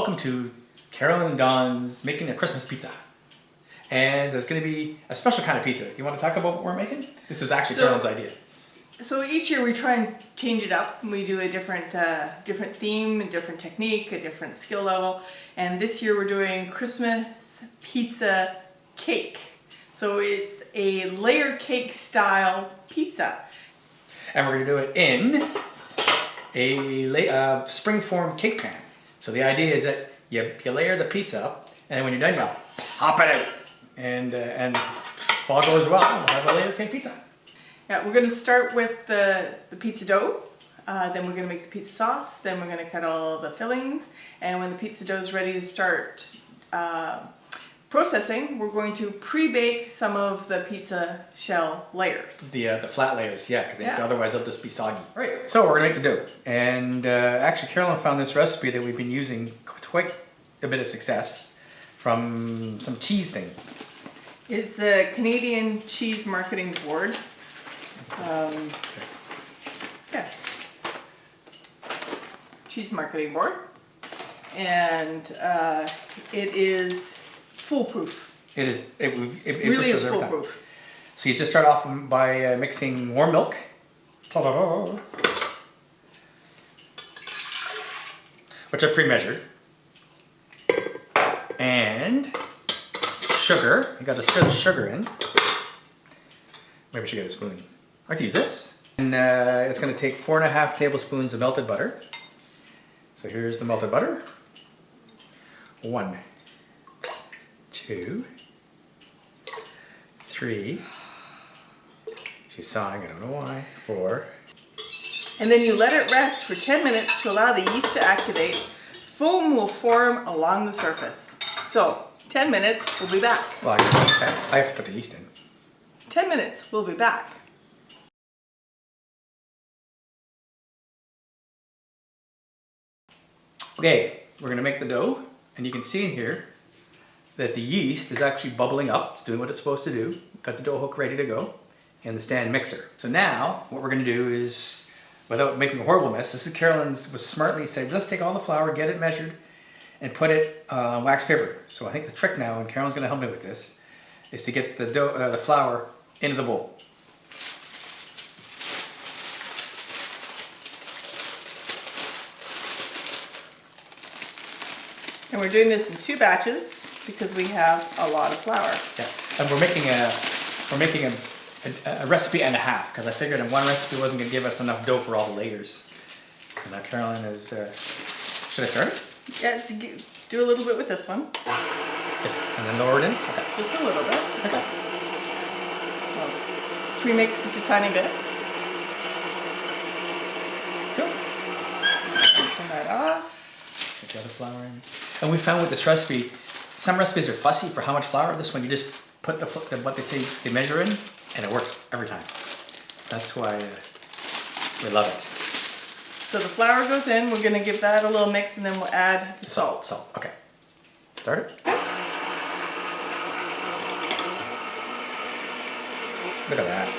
welcome to Carolyn and Don's making a Christmas pizza. And there's going to be a special kind of pizza. Do you want to talk about what we're making? This is actually Carolyn's idea. So each year we try and change it up. We do a different theme, a different technique, a different skill level. And this year we're doing Christmas pizza cake. So it's a layer cake style pizza. And we're going to do it in a spring-form cake pan. So the idea is that you layer the pizza up, and then when you're done, you pop it out. And if all goes well, we'll have a layer cake pizza. Yeah, we're going to start with the pizza dough. Then we're going to make the pizza sauce. Then we're going to cut all the fillings. And when the pizza dough is ready to start processing, we're going to pre-bake some of the pizza shell layers. The flat layers, yeah, because otherwise they'll just be soggy. Right. So we're going to make the dough. And actually Carolyn found this recipe that we've been using quite a bit of success from some cheese thing. It's the Canadian Cheese Marketing Board. Yeah. Cheese Marketing Board. And it is foolproof. It is. It really is foolproof. So you just start off by mixing warm milk. Ta-da-da. Which are pre-measured. And sugar. You got to stir the sugar in. Maybe I should get a spoon. I could use this. And it's going to take 4.5 tablespoons of melted butter. So here's the melted butter. 1, 2, 3. She's sighing, I don't know why. 4. And then you let it rest for 10 minutes to allow the yeast to activate. Foam will form along the surface. So, 10 minutes, we'll be back. Well, I have to put the yeast in. 10 minutes, we'll be back. Okay, we're going to make the dough. And you can see in here that the yeast is actually bubbling up. It's doing what it's supposed to do. Got the dough hook ready to go and the stand mixer. So now what we're going to do is, without making a horrible mess, this is Carolyn's was smartly said, let's take all the flour, get it measured, and put it on wax paper. So I think the trick now, and Carolyn's going to help me with this, is to get the dough, the flour into the bowl. And we're doing this in 2 batches because we have a lot of flour. Yeah, and we're making a recipe and a half because I figured in one recipe wasn't going to give us enough dough for all the layers. So now Carolyn is. Should I start it? Yeah, do a little bit with this one. Just, and then lower it in. Okay. Just a little bit. Okay. Well, pre-mix just a tiny bit. Cool. Turn that off. Get the other flour in. And we found with this recipe, some recipes are fussy for how much flour. This one, you just put what they say they measure in, and it works every time. That's why we love it. So the flour goes in. We're going to give that a little mix, and then we'll add the salt. Salt. Okay. Start it. Look at that.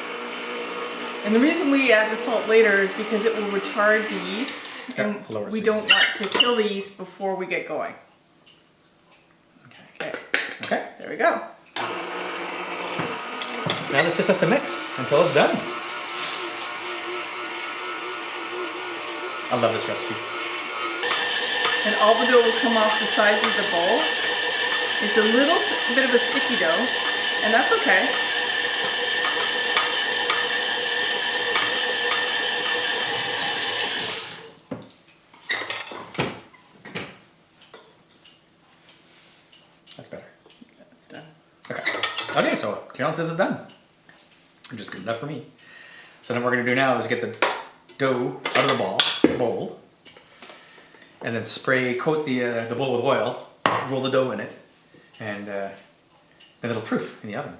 And the reason we add the salt later is because it will retard the yeast, and we don't want to kill the yeast before we get going. Okay. There we go. Now this just has to mix until it's done. I love this recipe. And all the dough will come off the sides of the bowl. It's a little bit of a sticky dough, and that's okay. That's better. That's done. Okay, so Carolyn says it's done. Which is good enough for me. So then what we're going to do now is get the dough out of the bowl, and then coat the bowl with oil, roll the dough in it, and then it'll proof in the oven.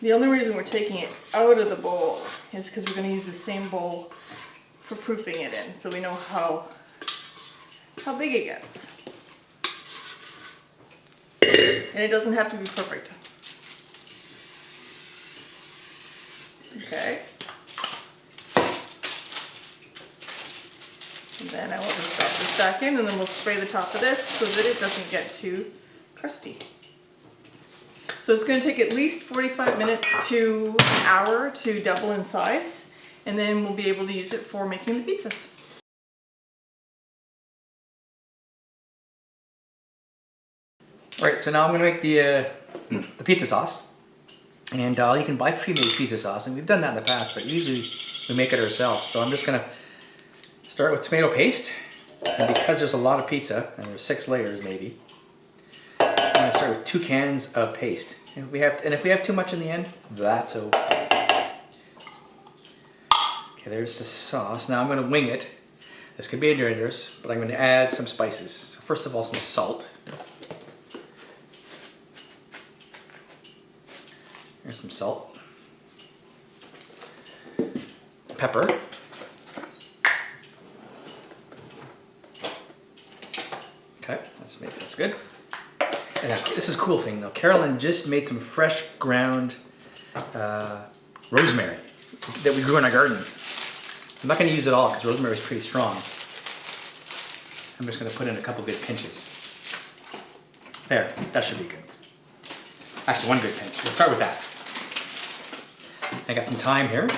The only reason we're taking it out of the bowl is because we're going to use the same bowl for proofing it in, so we know how big it gets. And it doesn't have to be perfect. Okay. And then I will just drop this back in, and then we'll spray the top of this so that it doesn't get too crusty. So it's going to take at least 45 minutes to an hour to double in size, and then we'll be able to use it for making the pizzas. Alright, so now I'm going to make the pizza sauce. And you can buy pre-made pizza sauce, and we've done that in the past, but usually we make it ourselves. So I'm just going to start with tomato paste. And because there's a lot of pizza, and there's 6 layers maybe, I'm going to start with 2 cans of paste. And if we have too much in the end, that's okay. Okay, there's the sauce. Now I'm going to wing it. This could be dangerous, but I'm going to add some spices. So first of all, some salt. Here's some salt. Pepper. Okay, that's good. And this is a cool thing though. Carolyn just made some fresh ground rosemary that we grew in our garden. I'm not going to use it all because rosemary is pretty strong. I'm just going to put in a couple good pinches. There, that should be good. Actually, 1 good pinch. We'll start with that. I got some thyme here.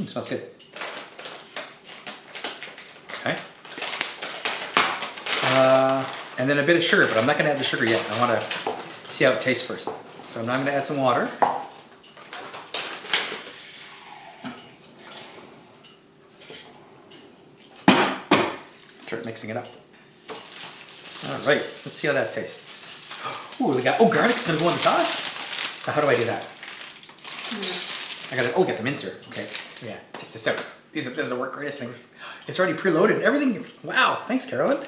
Smells good. Okay. And then a bit of sugar, but I'm not going to add the sugar yet. I want to see how it tastes first. So now I'm going to add some water. Start mixing it up. All right, let's see how that tastes. Ooh, garlic's going to go in the sauce? So how do I do that? I gotta, get the mincer. Okay, yeah, check this out. This is the work greatest thing. It's already preloaded. Everything, wow, thanks Carolyn.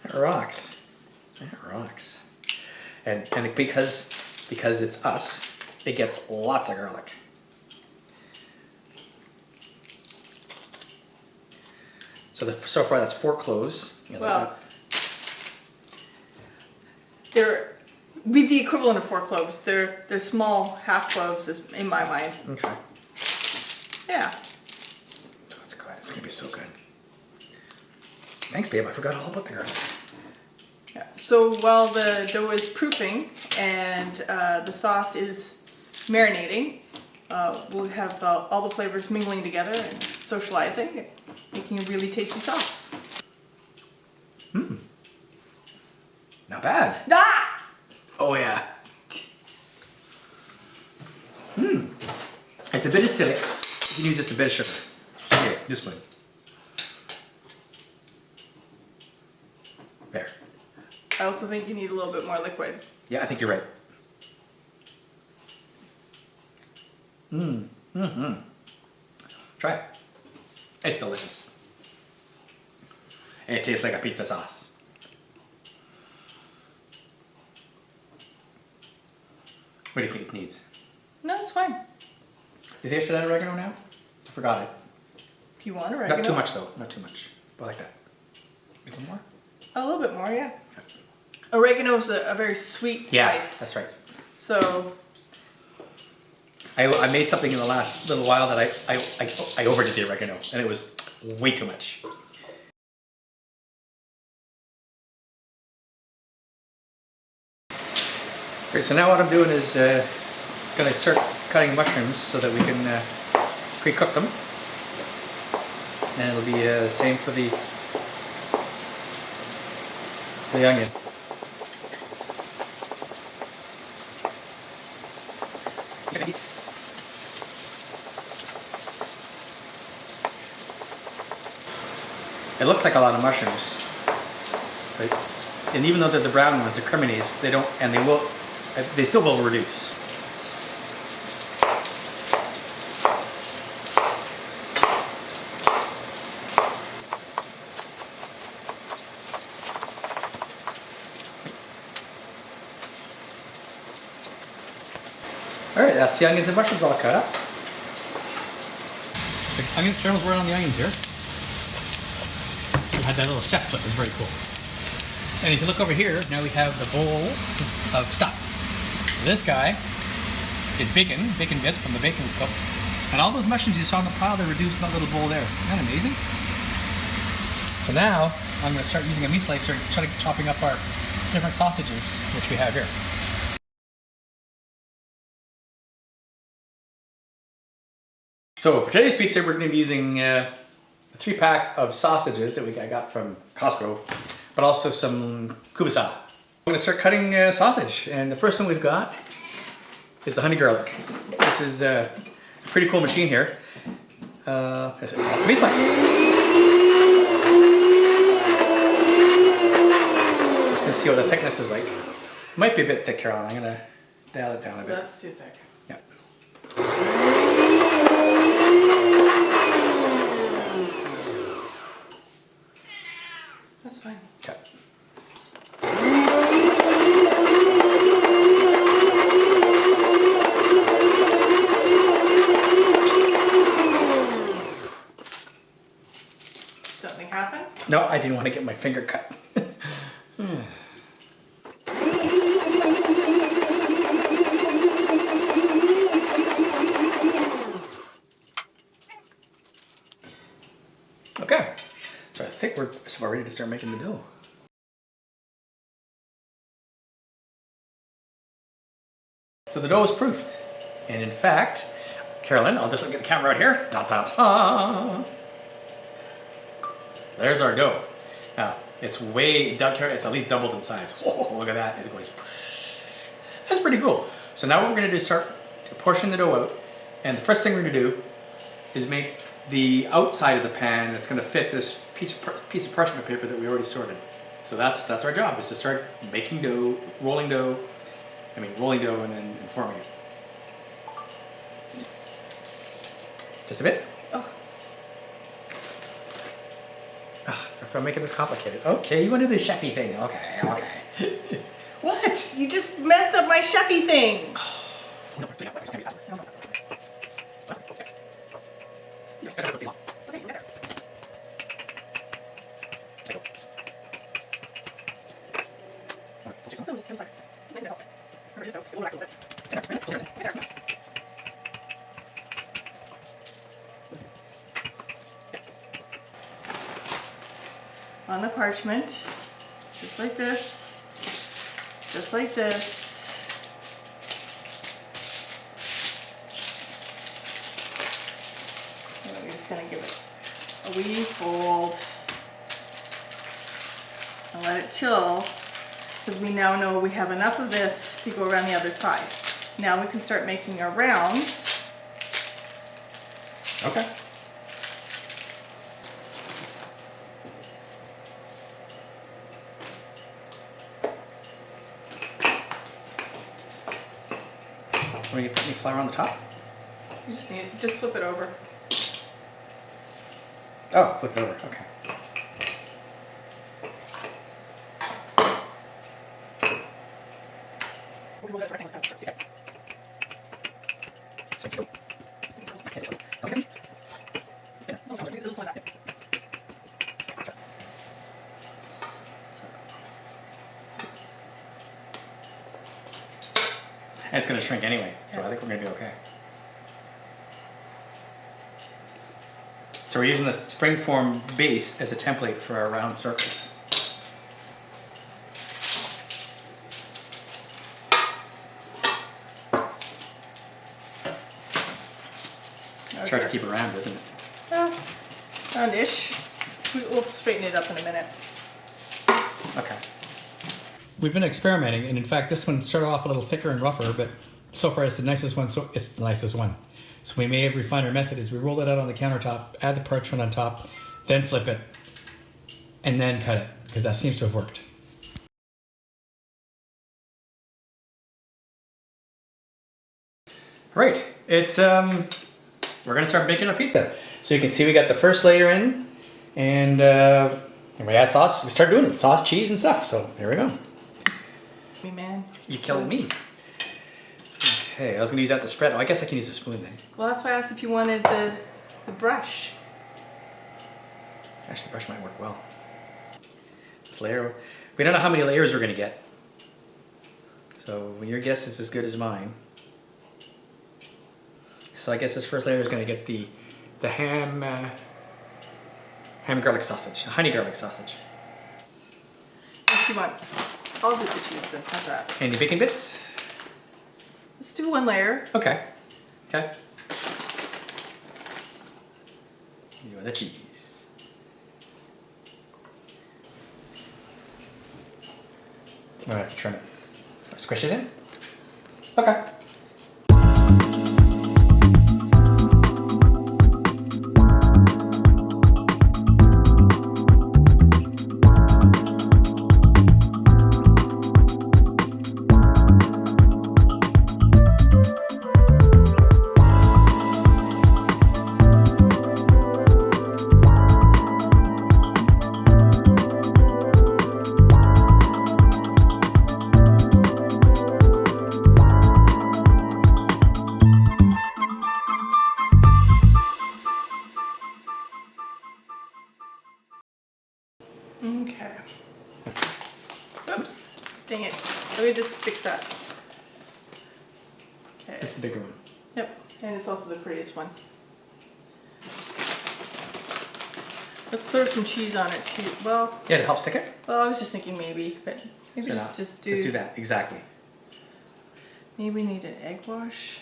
That rocks. That rocks. And because it's us, it gets lots of garlic. So far that's 4 cloves. Well, they're be the equivalent of 4 cloves. They're small half cloves in my mind. Okay. Yeah. That's good. It's gonna be so good. Thanks, babe. I forgot all about the garlic. Yeah. So while the dough is proofing and the sauce is marinating, we'll have all the flavors mingling together and socializing, making a really tasty sauce. Not bad. Ah! Oh yeah. It's a bit acidic. You can use just a bit of sugar. Okay, this one. There. I also think you need a little bit more liquid. Yeah, I think you're right. Try it. It's delicious. And it tastes like a pizza sauce. What do you think it needs? No, it's fine. Do you think I should add oregano now? I forgot it. If you want oregano. Not too much though, not too much. But like that. A little more? A little bit more, yeah. Okay. Oregano is a very sweet spice. Yeah, that's right. So I made something in the last little while that I overdid the oregano and it was way too much. Great, so now what I'm doing is going to start cutting mushrooms so that we can pre-cook them. And it'll be the same for the onions. It looks like a lot of mushrooms, right? And even though they're the brown ones, the cremines, they don't, and they still will reduce. All right, that's the onions and mushrooms all cut up. So onions, Cheryl's working on the onions here. We had that little chef clip, it was very cool. And if you look over here, now we have the bowl of stuff. This guy is bacon bits from the bacon we cooked. And all those mushrooms you saw in the pile, they're reduced in that little bowl there. Isn't that amazing? So now, I'm going to start using a meat slicer and start chopping up our different sausages, which we have here. So for today's pizza, we're going to be using a 3-pack of sausages that I got from Costco, but also some kielbasa. I'm going to start cutting sausage, and the first one we've got is the honey garlic. This is a pretty cool machine here. It's a meat slicer. Just going to see what the thickness is like. It might be a bit thick, Carolyn. I'm going to dial it down a bit. That's too thick. Yeah. That's fine. Okay. Something happened? No, I didn't want to get my finger cut. Okay, so I think we're about ready to start making the dough. So the dough is proofed, and in fact, Carolyn, I'll just look at the camera right here. Da da da. There's our dough. Now it's it's at least doubled in size. Oh, look at that! It goes. That's pretty cool. So now what we're going to do is start to portion the dough out, and the first thing we're going to do is make the outside of the pan that's going to fit this piece of parchment paper that we already sorted. So that's our job, is to start making dough, rolling dough and then forming it. Just a bit. Oh. So I'm making this complicated. Okay, you want to do the chefy thing. Okay. What? You just messed up my chefy thing. On the parchment, just like this, just like this. And we're just going to give it a wee fold and let it chill, because we now know we have enough of this to go around the other side. Now we can start making our rounds. Okay. Want to put any flour on the top? You just flip it over. Oh, flip it over. Okay. And it's going to shrink anyway, so I think we're going to be okay. So we're using the springform base as a template for our round circles. Okay. It's hard to keep it round, isn't it? Roundish. We'll straighten it up in a minute. Okay. We've been experimenting, and in fact, this one started off a little thicker and rougher, but so far it's the nicest one. So it's the nicest one. So we may have refined our method is we roll it out on the countertop, add the parchment on top, then flip it, and then cut it, because that seems to have worked. Right, it's we're gonna start making our pizza. So you can see we got the first layer in, and we add sauce. We start doing it, sauce, cheese, and stuff. So here we go. Me man. You're killing me. Okay, I was gonna use that to spread. Oh, I guess I can use a spoon then. Well, that's why I asked if you wanted the brush. Actually, the brush might work well. This layer, We don't know how many layers we're gonna get. So your guess is as good as mine. So I guess this first layer is gonna get the ham garlic sausage, honey garlic sausage. What you want? I'll do the cheese then. How's that? Any bacon bits? Let's do one layer. Okay. Okay. You want the cheese. I'm gonna have to turn it. Squish it in? Okay. Okay. Oops. Dang it. Let me just fix that. Okay. It's the bigger one. Yep. And it's also the prettiest one. Let's throw some cheese on it too. Well, Yeah, to help stick it? I was just thinking maybe, but maybe So just do that, exactly. Maybe we need an egg wash.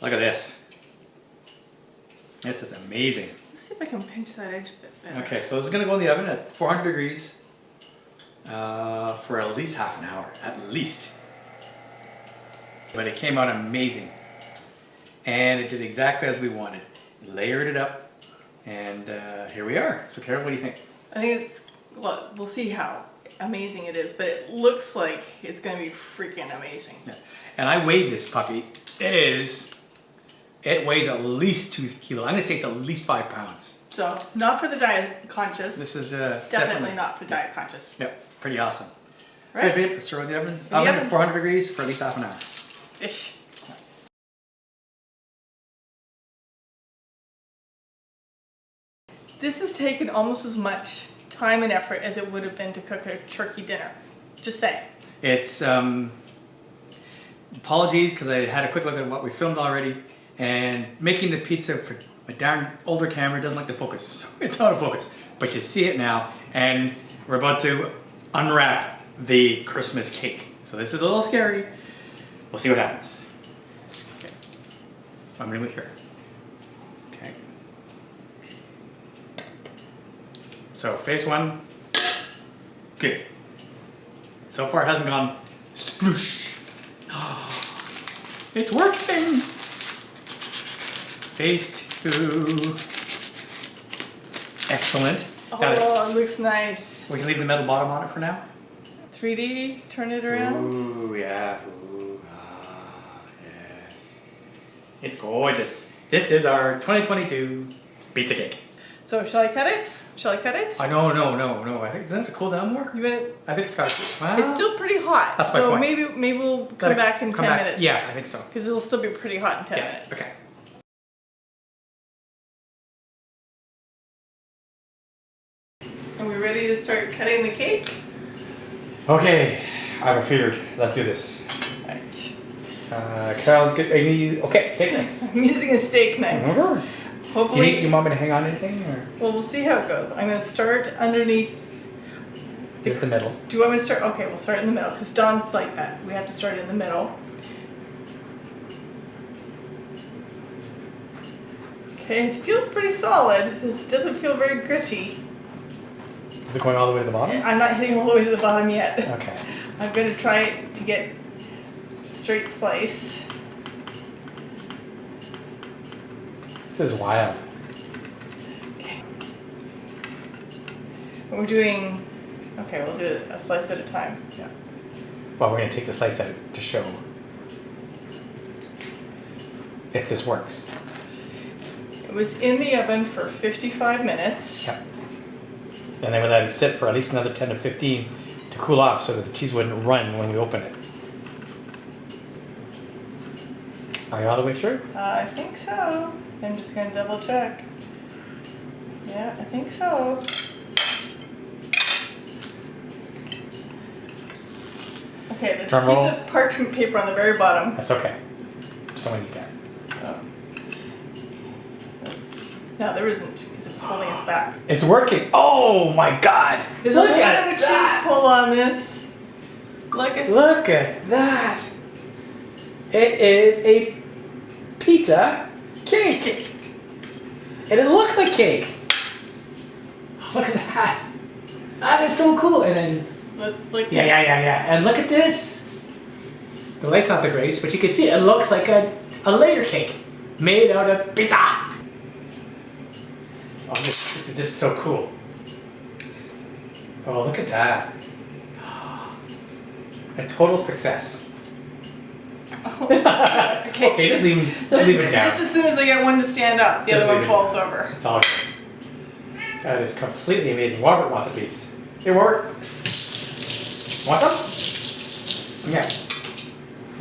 Look at this. This is amazing. Let's see if I can pinch that edge a bit better. Okay, so this is gonna go in the oven at 400 degrees for at least half an hour, at least. But it came out amazing. And it did exactly as we wanted. Layered it up, and here we are. So Carol, what do you think? I think it's, well, we'll see how amazing it is, but it looks like it's gonna be freaking amazing. Yeah. And I weighed this puppy. It weighs at least 2 kilos. I'm gonna say it's at least 5 pounds. So, not for the diet conscious. This is definitely not for diet conscious. Yep, pretty awesome. Right? Good, babe, let's throw it in the oven. the Oven oven. at 400 degrees for at least half an hour. Ish. This has taken almost as much time and effort as it would have been to cook a turkey dinner. Just saying. It's apologies because I had a quick look at what we filmed already, and making the pizza for a darn older camera doesn't like to focus. So it's out of focus, but you see it now, and we're about to unwrap the Christmas cake. So this is a little scary. We'll see what happens. Okay. I'm gonna move here. Okay. So phase one, good. So far it hasn't gone sploosh. It's working! Phase two. Excellent. Now, it looks nice. we can leave the metal bottom on it for now. 3D, turn it around. Ooh, yeah. Ooh, yes. It's gorgeous. This is our 2022 pizza cake. So, shall I cut it? Shall I cut it? No. I think, doesn't it have to cool down more? You want it? I think it's got to. Well, It's still pretty hot. That's my so point. maybe we'll let come it back in come 10 back. minutes. Yeah, I think so. Because it'll still be pretty hot in 10 Yeah, minutes. okay. Are we ready to start cutting the cake? Okay, I'm afeared. Let's do this. Right. Carol's good. Okay, take it. I'm using a steak knife. Do Hopefully. you want me to hang on to anything? Or? Well, we'll see how it goes. I'm going to start underneath. Here's the middle. Do you want me to start? Okay, we'll start in the middle because Don's like that. We have to start in the middle. Okay, it feels pretty solid. This doesn't feel very gritty. Is it going all the way to the bottom? I'm not hitting all the way to the bottom yet. Okay. I'm going to try to get straight slice. This is wild. Okay. We're doing. Okay, we'll do it a slice at a time. Yeah. Well, we're going to take the slice out to show if this works. It was in the oven for 55 minutes. Yeah. And then we let it sit for at least another 10 to 15 to cool off so that the cheese wouldn't run when we open it. Are you all the way through? I think so. I'm just gonna double check. Yeah, I think so. Okay, there's Drum a roll. piece of parchment paper on the very bottom. That's okay. Just don't need that. Oh. No, there isn't, because it's holding us back. It's working. Oh my God! There's Look a little at bit of that. cheese pull on this. Look at that. It is a pizza cake. And it looks like cake. Look at that. That is so cool. And then, Let's look. yeah. And look at this. The light's not the greatest, but you can see it looks like a layer cake made out of pizza. Oh, this is just so cool. Oh, look at that. A total success. Okay, just leave it down. Just as soon as I get one to stand up, the Just other leave one it falls over. It's all good. That is completely amazing. Robert wants a piece. Here, Robert. Want some? Yeah.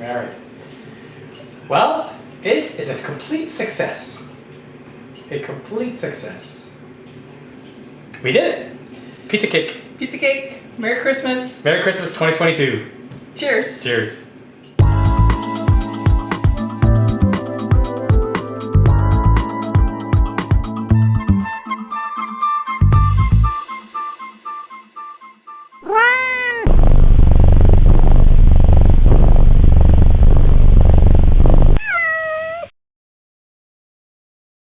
All right. Well, this is a complete success. A complete success. We did it. Pizza cake. Pizza cake. Merry Christmas. Merry Christmas 2022. Cheers. Cheers.